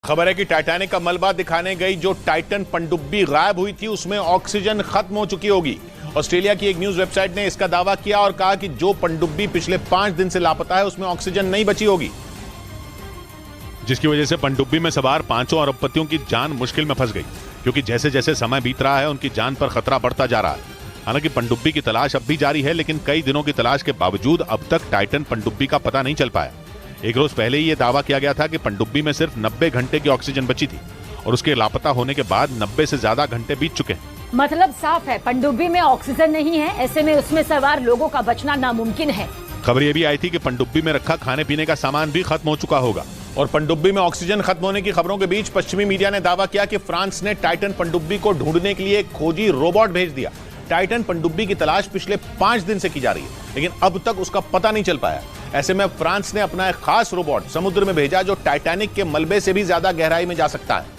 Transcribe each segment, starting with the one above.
खबर है कि टाइटैनिक का मलबा दिखाने गई जो टाइटन पनडुब्बी गायब हुई थी उसमें ऑक्सीजन खत्म हो चुकी होगी। ऑस्ट्रेलिया की एक न्यूज वेबसाइट ने इसका दावा किया और कहा कि जो पनडुब्बी पिछले 5 दिन से लापता है उसमें ऑक्सीजन नहीं बची होगी, जिसकी वजह से पनडुब्बी में सवार 5 अरबपतियों की जान मुश्किल में फंस गई, क्योंकि जैसे जैसे समय बीत रहा है उनकी जान पर खतरा बढ़ता जा रहा है। हालांकि पनडुब्बी की तलाश अब भी जारी है, लेकिन कई दिनों की तलाश के बावजूद अब तक टाइटन पनडुब्बी का पता नहीं चल पाया। एक रोज पहले ही यह दावा किया गया था कि पनडुब्बी में सिर्फ 90 घंटे की ऑक्सीजन बची थी और उसके लापता होने के बाद 90 से ज्यादा घंटे बीत चुके हैं। मतलब साफ है, पनडुब्बी में ऑक्सीजन नहीं है, ऐसे में उसमें सवार लोगों का बचना नामुमकिन है। खबर यह भी आई थी कि पनडुब्बी में रखा खाने पीने का सामान भी खत्म हो चुका होगा। और पनडुब्बी में ऑक्सीजन खत्म होने की खबरों के बीच पश्चिमी मीडिया ने दावा किया कि फ्रांस ने टाइटन पनडुब्बी को ढूंढने के लिए एक खोजी रोबोट भेज दिया। टाइटन पनडुब्बी की तलाश पिछले 5 दिन से की जा रही है, लेकिन अब तक उसका पता नहीं चल पाया। ऐसे में फ्रांस ने अपना एक खास रोबोट समुद्र में भेजा जो टाइटैनिक के मलबे से भी ज्यादा गहराई में जा सकता है।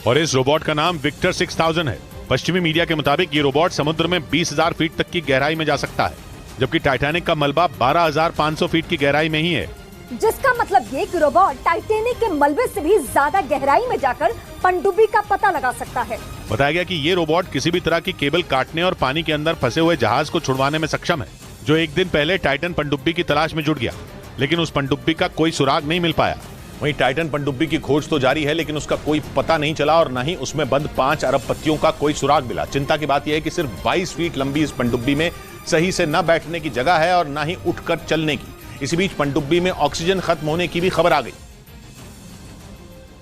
और इस रोबोट का नाम विक्टर 6000 है। पश्चिमी मीडिया के मुताबिक ये रोबोट समुद्र में 20,000 फीट तक की गहराई में जा सकता है, जबकि टाइटैनिक का मलबा 12,500 फीट की गहराई में ही है। जिसका मतलब ये कि रोबोट टाइटैनिक के मलबे से भी ज्यादा गहराई में जाकर पनडुब्बी का पता लगा सकता है। बताया गया कि ये रोबोट किसी भी तरह की केबल काटने और पानी के अंदर फंसे हुए जहाज को छुड़वाने में सक्षम है, जो एक दिन पहले टाइटन पनडुब्बी की तलाश में जुट गया, लेकिन उस पनडुब्बी का कोई सुराग नहीं मिल पाया। वहीं टाइटन पनडुब्बी की खोज तो जारी है, लेकिन उसका कोई पता नहीं चला और न ही उसमें बंद 5 अरबपतियों का कोई सुराग मिला। चिंता की बात यह है कि सिर्फ 22 फीट लंबी इस पनडुब्बी में सही से न बैठने की जगह है और न ही उठकर चलने की। इसी बीच पनडुब्बी में ऑक्सीजन खत्म होने की भी खबर आ गई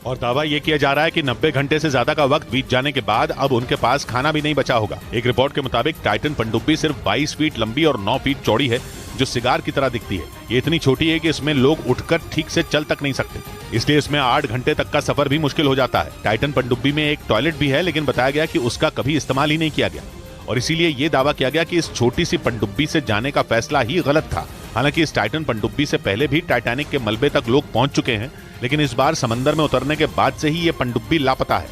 और दावा यह किया जा रहा है कि 90 घंटे से ज्यादा का वक्त बीत जाने के बाद अब उनके पास खाना भी नहीं बचा होगा। एक रिपोर्ट के मुताबिक टाइटन पनडुब्बी सिर्फ 22 फीट लंबी और 9 फीट चौड़ी है, जो सिगार की तरह दिखती है। ये इतनी छोटी है कि इसमें लोग उठकर ठीक से चल तक नहीं सकते, इसलिए इसमें 8 घंटे तक का सफर भी मुश्किल हो जाता है। टाइटन पनडुब्बी में एक टॉयलेट भी है, लेकिन बताया गया कि उसका कभी इस्तेमाल ही नहीं किया गया और इसीलिए ये दावा किया गया कि इस छोटी सी पनडुब्बी से जाने का फैसला ही गलत था। हालांकि इस टाइटन पनडुब्बी से पहले भी टाइटैनिक के मलबे तक लोग पहुंच चुके हैं, लेकिन इस बार समंदर में उतरने के बाद से ही ये पनडुब्बी लापता है।